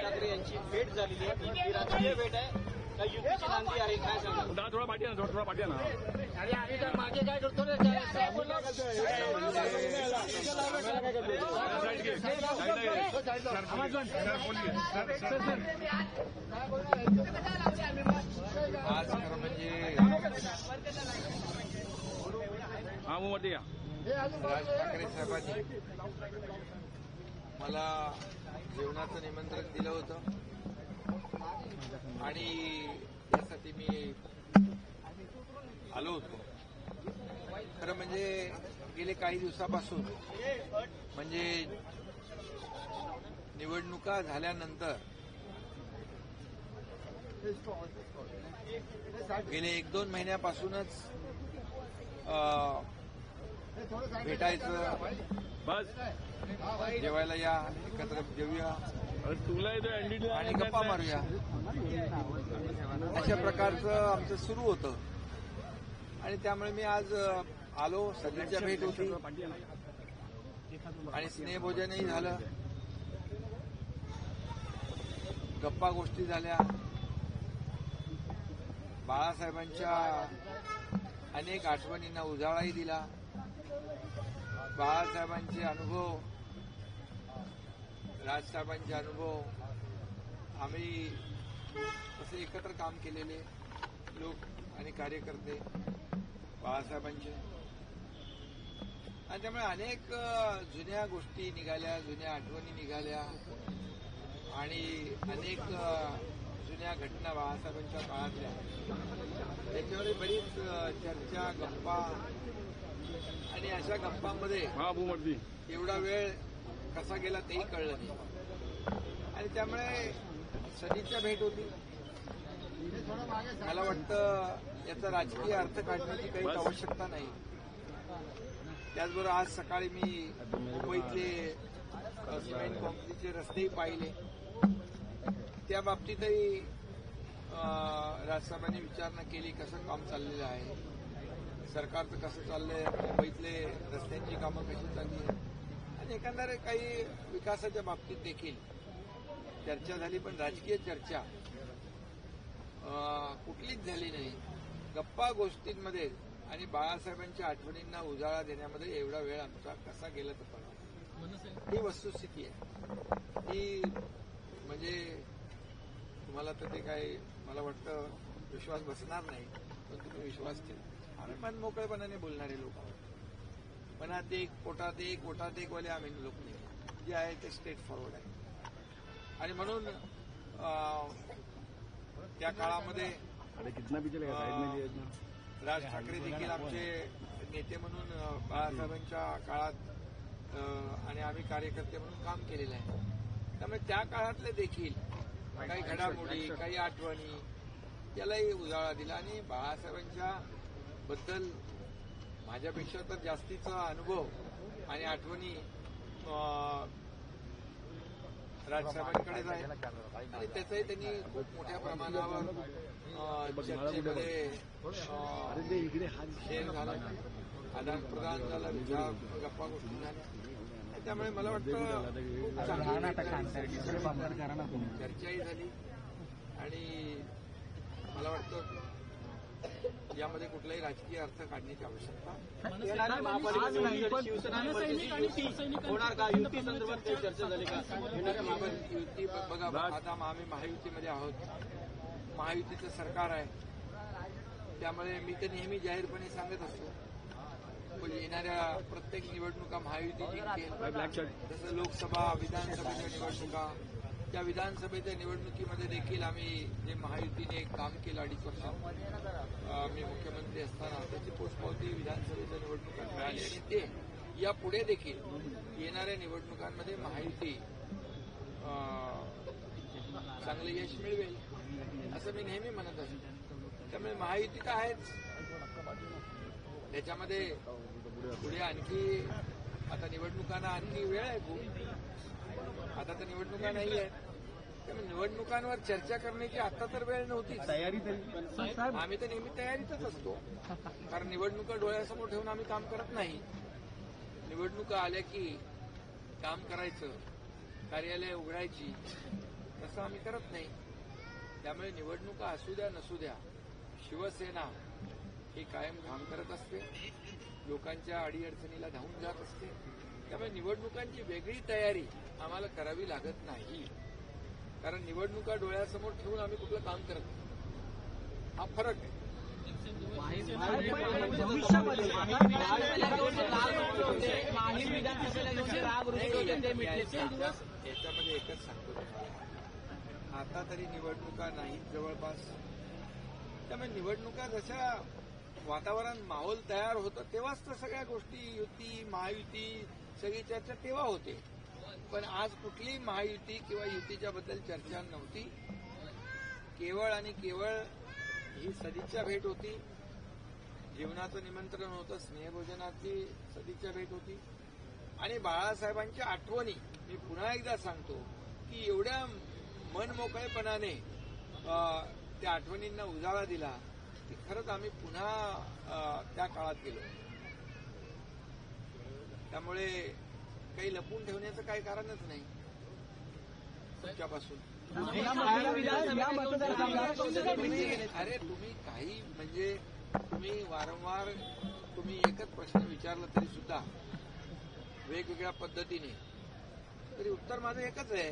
ठाकरे यांची भेट झालेली आहे, ही राजकीय भेट आहे का युतीची नांदी आहे, काय सांगा? थोडा पाठी ना, थोडा पाठी ना. अरे आम्ही तर मागे काय करतो रे, आज खरं म्हणजे राज ठाकरे साहेबांनी मला जेवणाचं निमंत्रण दिलं होतं आणि त्यासाठी मी आलो होतो. खरं म्हणजे गेले काही दिवसापासून म्हणजे निवडणुका झाल्यानंतर गेले 1-2 महिन्यापासूनच भेटायचं, जेवायला या, एकत्र जेवूया आणि गप्पा मारूया, अशा प्रकारचं आमचं सुरू होतं. आणि त्यामुळे मी आज आलो. सगळ्यांच्या भेट होती आणि स्नेहभोजनही झालं, गप्पा गोष्टी झाल्या. बाळासाहेबांच्या अनेक आठवणींना उजाळाही दिला. बाळासाहेबांचे अनुभव, राजसाहेबांचे अनुभव, आम्ही तसे एकत्र काम केलेले लोक आणि कार्यकर्ते बाळासाहेबांचे, आणि त्यामुळे अनेक जुन्या गोष्टी निघाल्या, जुन्या आठवणी निघाल्या आणि अनेक जुन्या घटना बाळासाहेबांच्या काळातल्या, त्याच्यावर बरीच चर्चा, गप्पा. आणि अशा गप्पांमध्ये एवढा वेळ कसा गेला तेही कळलं नाही. आणि त्यामुळे सदिच्छा भेट होती. मला वाटतं याचा राजकीय अर्थ काढण्याची काहीच आवश्यकता नाही. त्याचबरोबर आज सकाळी मी मुंबईतले सिमेंट कॉन्क्रीटचे रस्तेही पाहिले. त्या बाबतीतही राजसाहेबांनी विचारणा केली, कसं काम चाललेलं आहे, सरकारचं कसं चाललंय, मुंबईतले रस्त्यांची कामं कशी चालली आहेत, आणि एकंदर काही विकासाच्या बाबतीत देखील चर्चा झाली. पण राजकीय चर्चा कुठलीच झाली नाही. गप्पा गोष्टींमध्ये आणि बाळासाहेबांच्या आठवणींना उजाळा देण्यामध्ये एवढा वेळ आमचा कसा गेला तर पडा, ही वस्तुस्थिती आहे. ही म्हणजे तुम्हाला तर ते काय मला वाटतं विश्वास बसणार नाही, पण तुम्ही विश्वास ठेवा. आम्ही मनमोकळेपणाने बोलणारे लोक आहोत. मनात एक, पोटात एक, ओठात एक वाले आम्ही लोक नाही. जे आहे ते स्ट्रेट फॉरवर्ड आहे. आणि म्हणून त्या काळामध्ये राज ठाकरे देखील आमचे नेते म्हणून बाळासाहेबांच्या काळात आणि आम्ही कार्यकर्ते म्हणून काम केलेलं आहे. त्यामुळे त्या काळातले देखील काही घडामोडी, काही आठवणी यालाही उजाळा दिला. आणि बाळासाहेबांच्या बद्दल माझ्यापेक्षा तर जास्तीचा अनुभव आणि आठवणी राजसाहेबांकडेच आहे. आणि त्याचंही त्यांनी खूप मोठ्या प्रमाणावर चर्चेमध्ये शेअर झाला, आदान प्रदान झाला, विचार, गप्पा गोष्टी झाल्या. त्यामुळे मला वाटतं चर्चाही झाली. आणि मला वाटतं यामध्ये कुठलाही राजकीय अर्थ काढण्याची आवश्यकता होणार का? युती संदर्भात चर्चा झाली का? युती बघा, आता आम्ही महायुतीमध्ये आहोत. महायुतीचं सरकार आहे. त्यामुळे मी तर नेहमी जाहीरपणे सांगत असतो, येणाऱ्या प्रत्येक निवडणुका महायुती जिंकेल. जसं लोकसभा, विधानसभेच्या निवडणुका त्या विधानसभेच्या निवडणुकीमध्ये देखील आम्ही जे महायुतीने एक काम केलं 2.5 वर्षात मी मुख्यमंत्री असताना त्याची पोचपावती विधानसभेच्या निवडणुकात मिळाली आणि ते यापुढे देखील येणाऱ्या निवडणुकांमध्ये महायुती चांगलं यश मिळवेल असं मी नेहमी म्हणत असतो. त्यामुळे महायुती तर आहेच, त्याच्यामध्ये पुढे आणखी आता निवडणुकांना आणखी वेळ आहे खूप, आता तर निवडणुका नाही आहेत, त्यामुळे निवडणुकांवर चर्चा करण्याची आता तर वेळ नव्हती. तयारी आम्ही तर नेहमी तयारीतच असतो, कारण निवडणुका डोळ्यासमोर ठेवून आम्ही काम करत नाही. निवडणुका आल्या की काम करायचं, कार्यालय उघडायची, तसं आम्ही करत नाही. त्यामुळे निवडणुका असू द्या नसू द्या, शिवसेना ही कायम काम करत असते, लोकांच्या अडीअडचणीला धावून जात असते. त्यामुळे निवडणुकांची वेगळी तयारी आम्हाला करावी लागत नाही, कारण निवडणुका डोळ्यासमोर ठेवून आम्ही कुठलं काम करत नाही. हा फरक आहे. याच्यामध्ये एकच सांगतो तुम्हाला, आता तरी निवडणुका नाहीत जवळपास. त्यामुळे निवडणुका जशा वातावरण माहोल तयार होतं तेव्हाच तर सगळ्या गोष्टी, युती महायुती सगळी चर्चा तेव्हा होते. पण आज कुठलीही महायुती किंवा युतीच्या बद्दल चर्चा नव्हती. केवळ आणि केवळ ही सदिच्छा भेट होती, जेवणाचं निमंत्रण होतं, स्नेहभोजनाची सदिच्छा भेट होती आणि बाळासाहेबांच्या आठवणी. मी पुन्हा एकदा सांगतो की एवढ्या मनमोकळेपणाने त्या आठवणींना उजाळा दिला की खरंच आम्ही पुन्हा त्या काळात गेलो. त्यामुळे काही लपून ठेवण्याचं काही कारणच नाही तुमच्यापासून. अरे तुम्ही काही म्हणजे तुम्ही वारंवार तुम्ही एकच प्रश्न विचारला तरी सुद्धा वेगवेगळ्या पद्धतीने, तरी उत्तर माझं एकच आहे.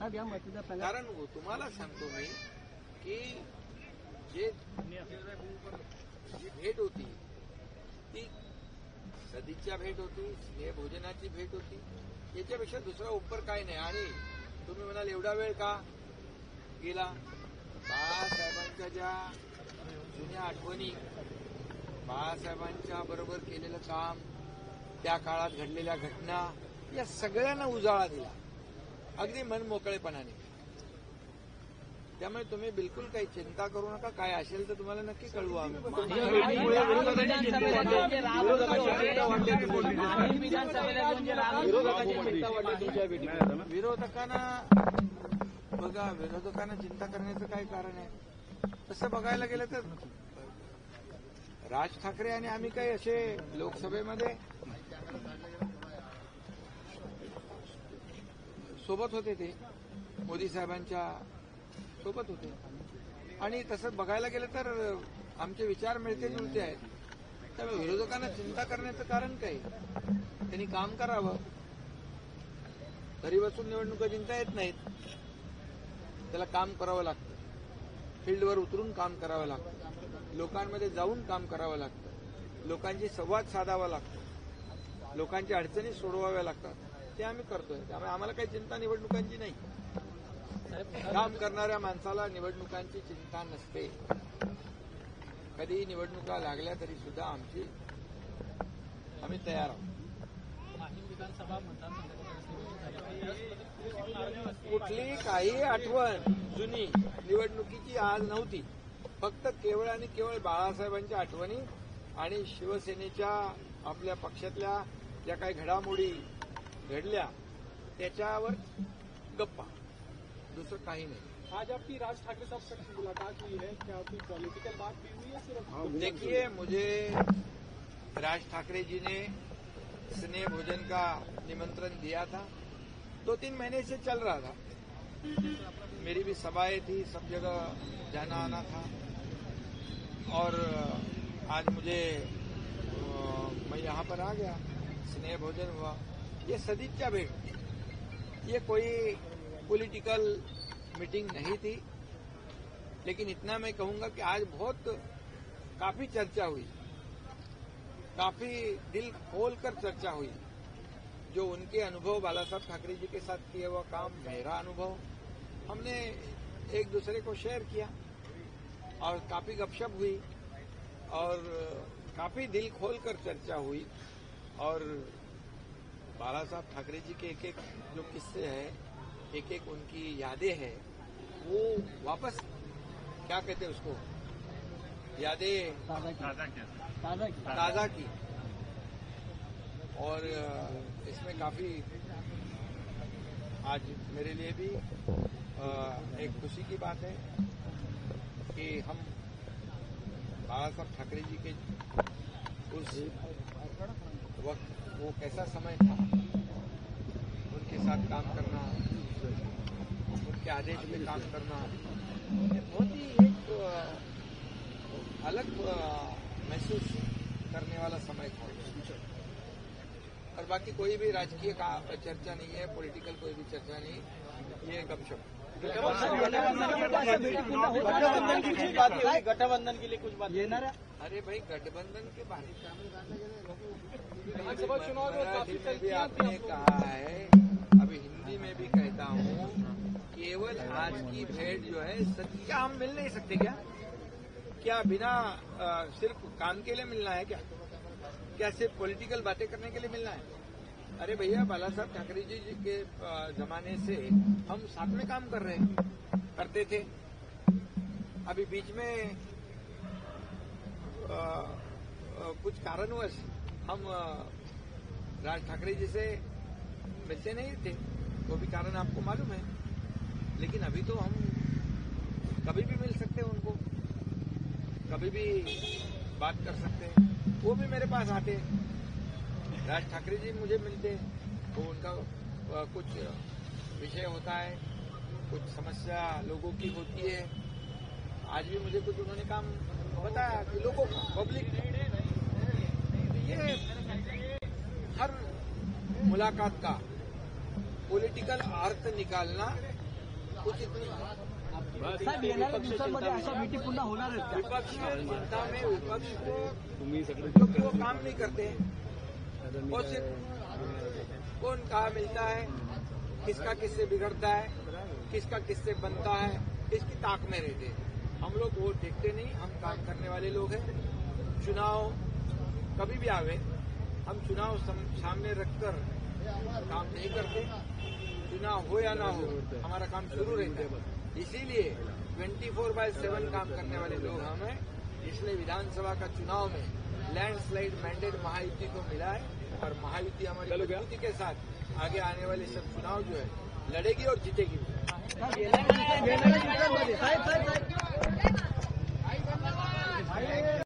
कारण तुम्हाला सांगतो मी की जी भेट होती ती सदिच्छा भेट होती, स्नेहभोजनाची भेट होती, याच्यापेक्षा दुसरा उपकर काय नाही. आणि तुम्ही म्हणाल एवढा वेळ का गेला? बाळासाहेबांच्या ज्या जुन्या आठवणी, बाळासाहेबांच्या बरोबर केलेलं काम, त्या काळात घडलेल्या घटना, या सगळ्यांना उजाळा दिला अगदी मनमोकळेपणाने. त्यामुळे तुम्ही बिलकुल काही चिंता करू नका. काय असेल तर तुम्हाला नक्की कळवू आम्ही. विरोधकांना बघा, विरोधकांना चिंता करण्याचं काय कारण आहे? तसं बघायला गेलं तर राज ठाकरे आणि आम्ही काही असे लोकसभेमध्ये सोबत होते, ते मोदी साहेबांच्या सोबत होते. आणि तसं बघायला गेलं तर आमचे विचार मिळते जुळते आहेत. त्यामुळे विरोधकांना चिंता करण्याचं कारण काय? त्यांनी काम करावं. घरी बसून निवडणुका जिंकता येत नाहीत, त्याला काम करावं लागतं, फील्डवर उतरून काम करावं लागतं, लोकांमध्ये जाऊन काम करावं लागतं, लोकांशी संवाद साधावा लागतो, लोकांच्या अडचणी सोडवाव्या लागतात. ते आम्ही करतोय. त्यामुळे आम्हाला काही चिंता निवडणुकांची नाही. काम करणाऱ्या माणसाला निवडणुकांची चिंता नसते. कधी निवडणुका लागल्या तरी सुद्धा आम्ही तयार आहोत. कुठली काही आठवण जुनी निवडणुकीची आज नव्हती. फक्त केवळ आणि केवळ बाळासाहेबांच्या आठवणी आणि शिवसेनेच्या आपल्या पक्षातल्या ज्या काही घडामोडी घडल्या त्याच्यावर गप्पा, दुसरं काही नहीं। आज आपकी राज ठाकरे साहब से मुलाकात हुई है, क्या कोई पॉलिटिकल बात भी हुई है सिर्फ? देखिए, मुझे राज ठाकरे जी ने स्नेह भोजन का निमंत्रण दिया था, 2-3 महीने से चल रहा था। मेरी भी सभाएं थी, सब जगह जाना आना था और आज मैं यहाँ पर आ गया, स्नेह भोजन हुआ। ये सदिच्छा भेंट थी, ये कोई पॉलिटिकल मीटिंग नहीं थी, लेकिन इतना मैं कहूंगा कि आज काफी चर्चा हुई, काफी दिल खोलकर चर्चा हुई। जो उनके अनुभव बाला साहब ठाकरे जी के साथ किए हुआ काम, मेरा अनुभव, हमने एक दूसरे को शेयर किया और काफी गपशप हुई और काफी दिल खोलकर चर्चा हुई। और बाला साहब ठाकरे जी के एक एक जो किस्से हैं, एक एक उनकी यादें हैं, वो वापस क्या कहते हैं उसको, यादें ताज़ा की। और इसमें काफी आज मेरे लिए भी एक खुशी की बात है कि हम बाला साहब ठाकरे जी के उस वक्त, वो कैसा समय था, उनके साथ काम करना, उनके आदेश में काम करना, ये बहुत ही एक अलग महसूस करने वाला समय था। और बाकी कोई भी राजकीय चर्चा नहीं है, पॉलिटिकल कोई भी चर्चा नहीं, ये गपशप। गठबंधन के लिए कुछ बात है? अरे भाई, गठबंधन के बारे विधानसभा चुनाव में भी आपने कहा है, अभी हिंदी में भी कहता हूँ, केवल आज की भेंट जो है सच, क्या हम मिल नहीं सकते क्या बिना सिर्फ काम के लिए मिलना है क्या सिर्फ पॉलिटिकल बातें करने के लिए मिलना है? अरे भैया, बाला साहब ठाकरे जी के जमाने से हम साथ में काम करते थे। अभी बीच में कुछ कारणवश हम राज ठाकरे जी से मिलते नहीं थे, वो भी कारण आपको मालूम है। लेकिन अभी तो हम कभी भी मिल सकते हैं उनको, कभी भी बात कर सकते हैं। वो भी मेरे पास आते, राज ठाकरे जी मुझे मिलते, तो उनका कुछ विषय होता है, कुछ समस्या लोगों की होती है। आज भी मुझे कुछ उन्होंने काम बताया कि लोगों का, पब्लिक, ये हर मुलाकात का पॉलिटिकल अर्थ निकालना उचित नहीं है। साहेब, येणाऱ्या दिवसांमध्ये अशा भेटी पुन्हा होणार आहेत का? विपक्ष चिंता में विपक्ष को क्योंकि वो काम नहीं करते हैं, वो सिर्फ कौन कहाँ मिलता है, किसका किससे बिगड़ता है, किसका किससे बनता है, इसकी ताक में रहते हैं। हम लोग वो देखते नहीं, हम काम करने वाले लोग हैं। चुनाव कभी भी आवे, हम चुनाव सामने रखकर काम नहीं करते। चुनाव हो या ना हो, हमारा काम शुरू रहता है। इसीलिए 24/7 काम करने वाले लोग हम हैं। इसलिए विधानसभा का चुनाव में लैंडस्लाइड मैंडेट महायुति को मिला है और महायुति हमारी मजबूती के साथ आगे आने वाले सब चुनाव जो है लड़ेगी और जीतेगी। साहेब